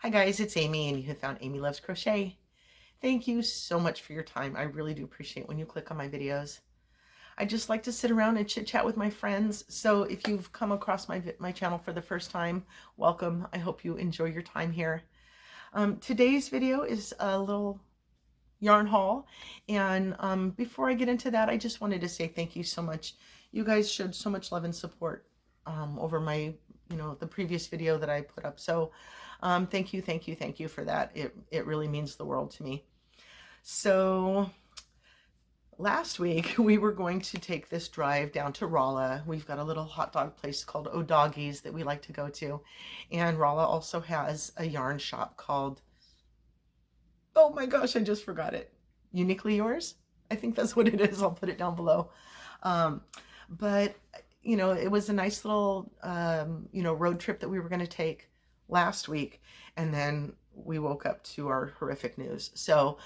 Hi guys, it's Amy and you have found Amy Loves Crochet. Thank you so much for your time. I really do appreciate when you click on my videos. I just like to sit around and chit chat with my friends. So if you've come across my channel for the first time, welcome. I hope you enjoy your time here. Today's video is a little yarn haul. And before I get into that, I just wanted to say thank you so much. You guys showed so much love and support over my, the previous video that I put up. So thank you, thank you, thank you for that. It really means the world to me. So last week we were going to take this drive down to Rolla. We've got a little hot dog place called O'Doggies that we like to go to. And Rolla also has a yarn shop called, oh my gosh, I just forgot it. Uniquely Yours? I think that's what it is. I'll put it down below. But it was a nice little, road trip that we were going to take last week. And then we woke up to our horrific news. So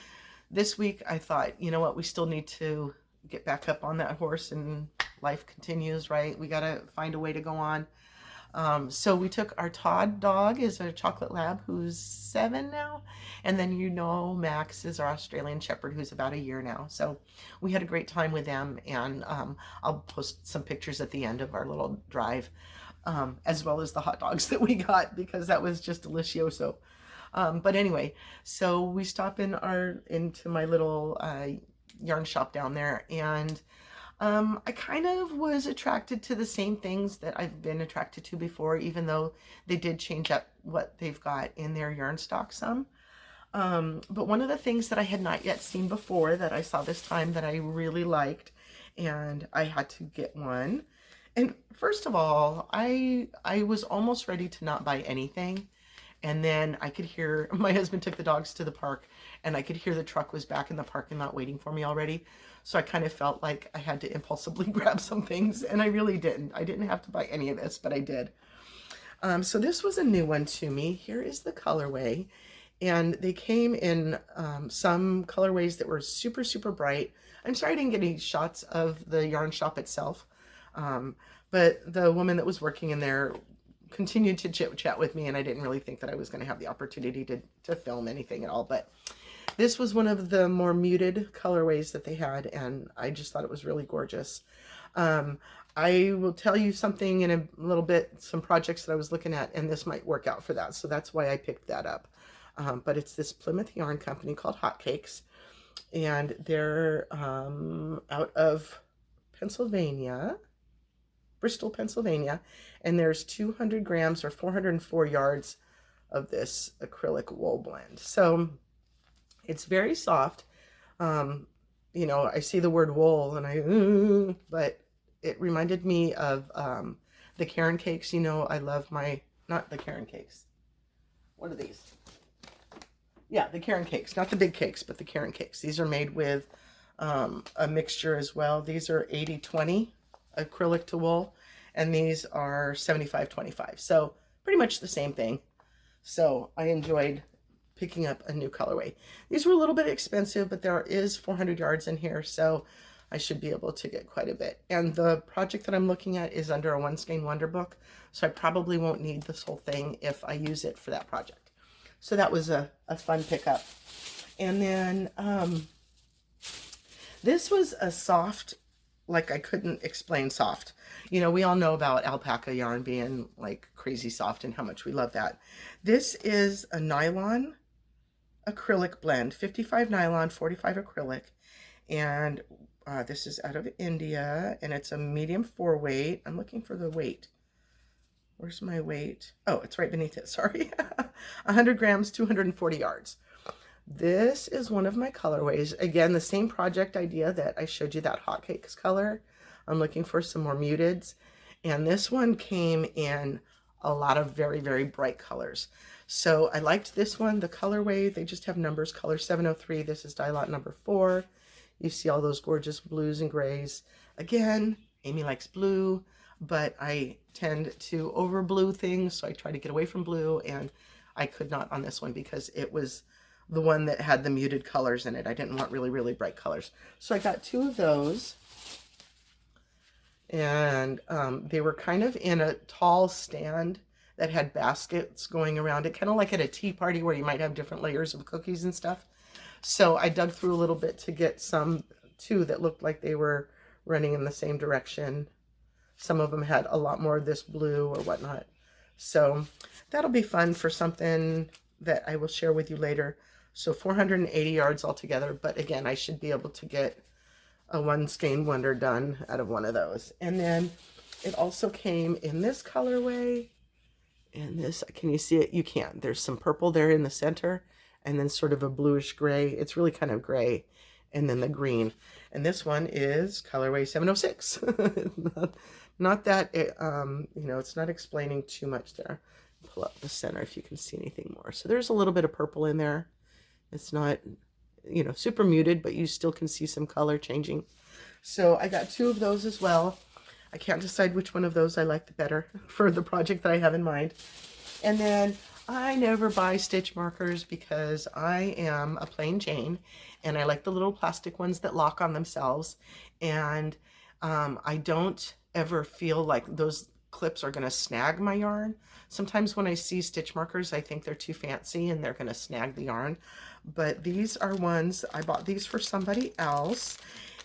this week I thought, you know what, we still need to get back up on that horse and life continues, right? We got to find a way to go on. So we took our Todd dog, is a chocolate lab who's 7 now. And then, Max is our Australian Shepherd who's about a year now. So we had a great time with them. And I'll post some pictures at the end of our little drive, as well as the hot dogs that we got, because that was just delicioso. But anyway, so we stop into my little yarn shop down there, and I kind of was attracted to the same things that I've been attracted to before, even though they did change up what they've got in their yarn stock some. But one of the things that I had not yet seen before that I saw this time that I really liked, and I had to get one. And first of all, I was almost ready to not buy anything. And then I could hear, my husband took the dogs to the park, and I could hear the truck was back in the parking lot waiting for me already. So I kind of felt like I had to impulsively grab some things, and I really didn't. I didn't have to buy any of this, but I did. So this was a new one to me. Here is the colorway. And they came in some colorways that were super, super bright. I'm sorry I didn't get any shots of the yarn shop itself. But the woman that was working in there continued to chit chat with me, and I didn't really think that I was going to have the opportunity to film anything at all. But this was one of the more muted colorways that they had, and I just thought it was really gorgeous. I will tell you something in a little bit, some projects that I was looking at, and this might work out for that. So that's why I picked that up. But it's this Plymouth yarn company called Hotcakes, and they're out of Pennsylvania, Bristol, Pennsylvania, and there's 200 grams or 404 yards of this acrylic wool blend. So it's very soft. I see the word wool and but it reminded me of the Caron cakes. I love not the Caron cakes. What are these? Yeah, the Caron cakes, not the big cakes, but the Caron cakes. These are made with a mixture as well. These are 80-20 acrylic to wool, and these are 75-25. So pretty much the same thing. So I enjoyed picking up a new colorway. These were a little bit expensive, but there is 400 yards in here, so I should be able to get quite a bit. And the project that I'm looking at is under a One Skein Wonder book, so I probably won't need this whole thing if I use it for that project. So that was a fun pickup. And then this was a soft, like I couldn't explain soft. We all know about alpaca yarn being like crazy soft and how much we love that. This is a nylon acrylic blend, 55 nylon, 45 acrylic. And this is out of India, and it's a medium 4 weight. I'm looking for the weight. Where's my weight? Oh, it's right beneath it, sorry. 100 grams, 240 yards. This is one of my colorways. Again, the same project idea that I showed you, that Hotcakes color. I'm looking for some more muteds. And this one came in a lot of very, very bright colors. So I liked this one, the colorway. They just have numbers, color 703. This is dye lot number 4. You see all those gorgeous blues and grays. Again, Amy likes blue, but I tend to over blue things. So I try to get away from blue, and I could not on this one because it was the one that had the muted colors in it. I didn't want really, really bright colors. So I got 2 of those. And they were kind of in a tall stand that had baskets going around it, kind of like at a tea party where you might have different layers of cookies and stuff. So I dug through a little bit to get some too that looked like they were running in the same direction. Some of them had a lot more of this blue or whatnot. So that'll be fun for something that I will share with you later. So 480 yards altogether, but again, I should be able to get a one skein wonder done out of one of those. And then it also came in this colorway. And this, can you see it? You can't. There's some purple there in the center, and then sort of a bluish gray. It's really kind of gray, and then the green. And this one is colorway 706. not that, you know, it's not explaining too much there. Pull up the center if you can see anything more. So there's a little bit of purple in there. It's not, you know, super muted, but you still can see some color changing. So I got 2 of those as well. I can't decide which one of those I like the better for the project that I have in mind. And then I never buy stitch markers because I am a plain Jane, and I like the little plastic ones that lock on themselves. And I don't ever feel like those clips are going to snag my yarn. Sometimes when I see stitch markers, I think they're too fancy and they're going to snag the yarn. But these are ones, I bought these for somebody else,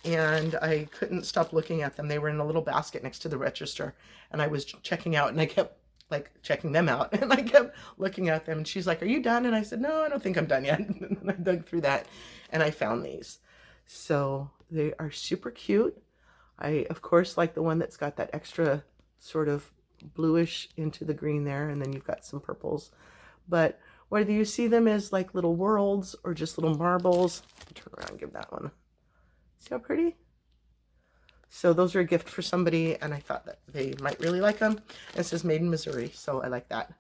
and I couldn't stop looking at them. They were in a little basket next to the register, and I was checking out, and I kept like checking them out, and I kept looking at them, and she's like, "Are you done?" And I said, "No, I don't think I'm done yet." And I dug through that, and I found these. So they are super cute. I, of course, like the one that's got that extra sort of bluish into the green there, and then you've got some purples. But whether you see them as like little worlds or just little marbles, turn around and give that one. See how pretty? So those are a gift for somebody, and I thought that they might really like them. It says made in Missouri, so I like that.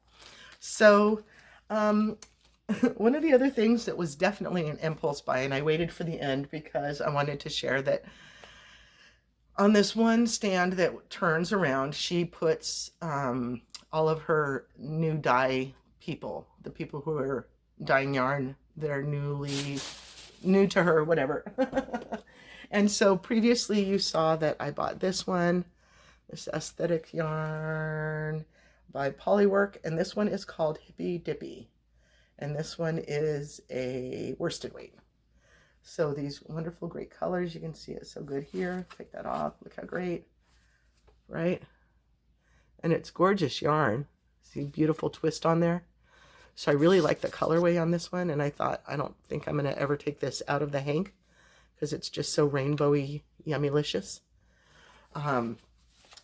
So one of the other things that was definitely an impulse buy, and I waited for the end because I wanted to share that on this one stand that turns around, she puts all of her new dye people, the people who are dyeing yarn, they're new to her, whatever. And so previously you saw that I bought this one, this aesthetic yarn by Polywork, and this one is called Hippie Dippy. And this one is a worsted weight. So these wonderful, great colors, you can see it so good here. Take that off, look how great, right? And it's gorgeous yarn. See, beautiful twist on there. So I really like the colorway on this one, and I thought, I don't think I'm gonna ever take this out of the hank, because it's just so rainbowy, yummylicious.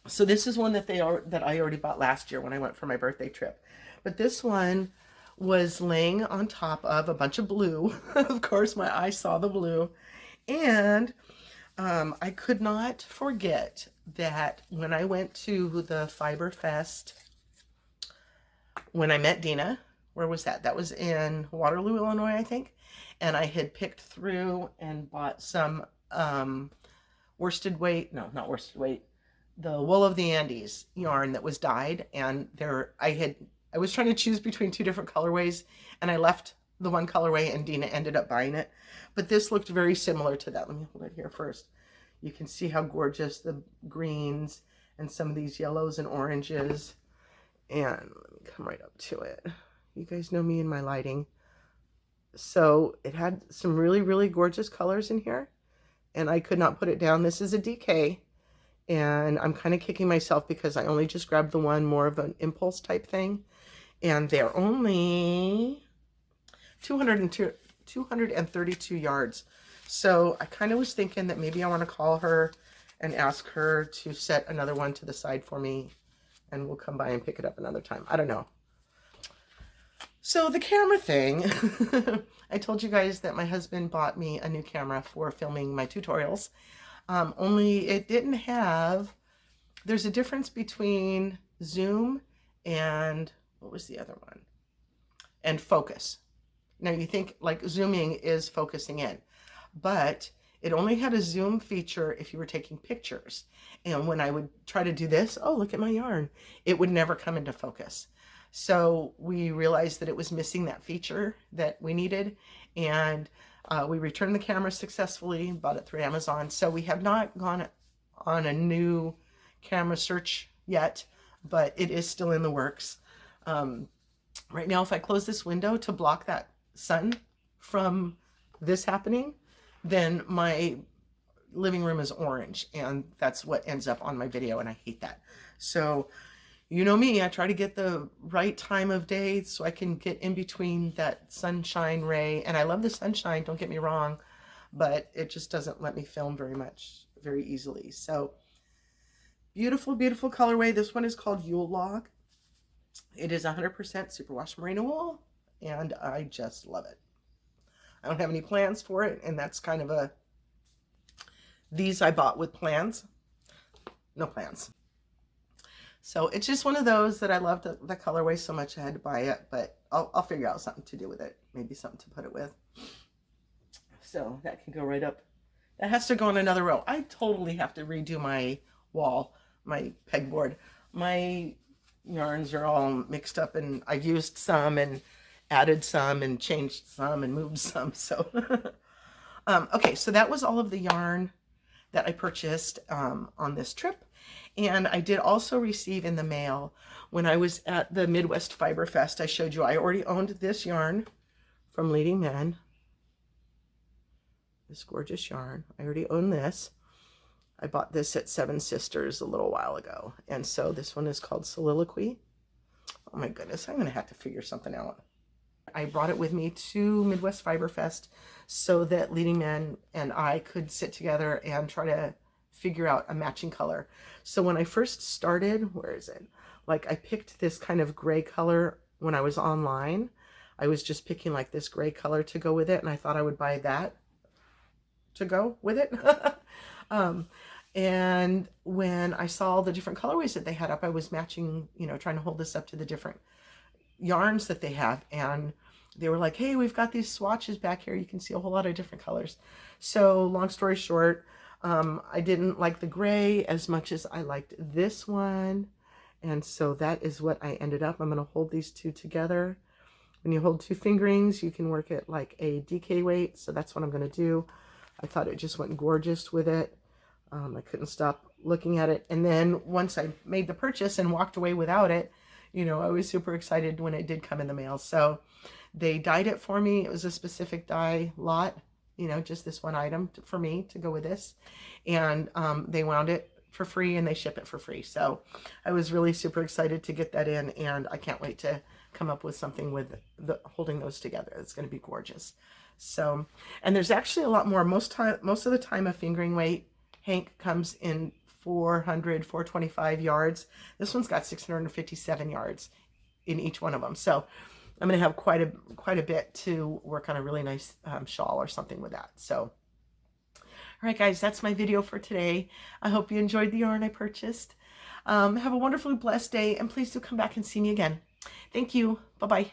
So this is one that I already bought last year when I went for my birthday trip. But this one was laying on top of a bunch of blue. Of course, my eye saw the blue. And I could not forget that when I went to the Fiber Fest, when I met Dina, where was that? That was in Waterloo, Illinois, I think. And I had picked through and bought some worsted weight, no, not worsted weight, the Wool of the Andes yarn that was dyed. And I was trying to choose between 2 different colorways, and I left the one colorway, and Dina ended up buying it. But this looked very similar to that. Let me hold it here first. You can see how gorgeous the greens and some of these yellows and oranges. And let me come right up to it. You guys know me and my lighting. So it had some really, really gorgeous colors in here, and I could not put it down. This is a DK, and I'm kind of kicking myself because I only just grabbed the one, more of an impulse type thing, and they're only 232 yards. So I kind of was thinking that maybe I want to call her and ask her to set another one to the side for me, and we'll come by and pick it up another time. I don't know. So the camera thing, I told you guys that my husband bought me a new camera for filming my tutorials, only it didn't have, there's a difference between zoom and, what was the other one? And focus. Now you think like zooming is focusing in, but it only had a zoom feature if you were taking pictures. And when I would try to do this, oh, look at my yarn, it would never come into focus. So we realized that it was missing that feature that we needed, and we returned the camera successfully, bought it through Amazon. So we have not gone on a new camera search yet, but it is still in the works. Right now, if I close this window to block that sun from this happening, then my living room is orange, and that's what ends up on my video, and I hate that. So you know me, I try to get the right time of day so I can get in between that sunshine ray. And I love the sunshine, don't get me wrong, but it just doesn't let me film very easily. So beautiful, beautiful colorway. This one is called Yule Log. It is 100% superwash merino wool, and I just love it. I don't have any plans for it, and that's kind of a, these I bought with plans. No plans. So it's just one of those that I loved the colorway so much I had to buy it, but I'll figure out something to do with it. Maybe something to put it with. So that can go right up. That has to go on another row. I totally have to redo my wall, my pegboard. My yarns are all mixed up, and I've used some and added some and changed some and moved some. So, okay, so that was all of the yarn that I purchased on this trip. And I did also receive in the mail when I was at the Midwest Fiber Fest. I showed you I already owned this yarn from Leading Men. This gorgeous yarn. I already own this. I bought this at Seven Sisters a little while ago. And so this one is called Soliloquy. Oh my goodness, I'm going to have to figure something out. I brought it with me to Midwest Fiber Fest so that Leading Men and I could sit together and try to figure out a matching color. So when I first started, where is it? Like I picked this kind of gray color when I was online. I was just picking like this gray color to go with it, and I thought I would buy that to go with it. And when I saw all the different colorways that they had up, I was matching, you know, trying to hold this up to the different yarns that they have, and they were like, hey, we've got these swatches back here, you can see a whole lot of different colors. So long story short, I didn't like the gray as much as I liked this one, and so that is what I ended up. I'm going to hold these two together. When you hold two fingerings, you can work it like a DK weight, so that's what I'm going to do. I thought it just went gorgeous with it. I couldn't stop looking at it, and then once I made the purchase and walked away without it, you know, I was super excited when it did come in the mail. So they dyed it for me. It was a specific dye lot, you know, just this one item for me to go with this. And they wound it for free, and they ship it for free. So I was really super excited to get that in, and I can't wait to come up with something with holding those together. It's going to be gorgeous. So, and there's actually a lot more. Most of the time a fingering weight hank comes in 425 yards. This one's got 657 yards in each one of them. So I'm going to have quite a bit to work on a really nice shawl or something with that. So, all right, guys, that's my video for today. I hope you enjoyed the yarn I purchased. Have a wonderfully blessed day, and please do come back and see me again. Thank you. Bye-bye.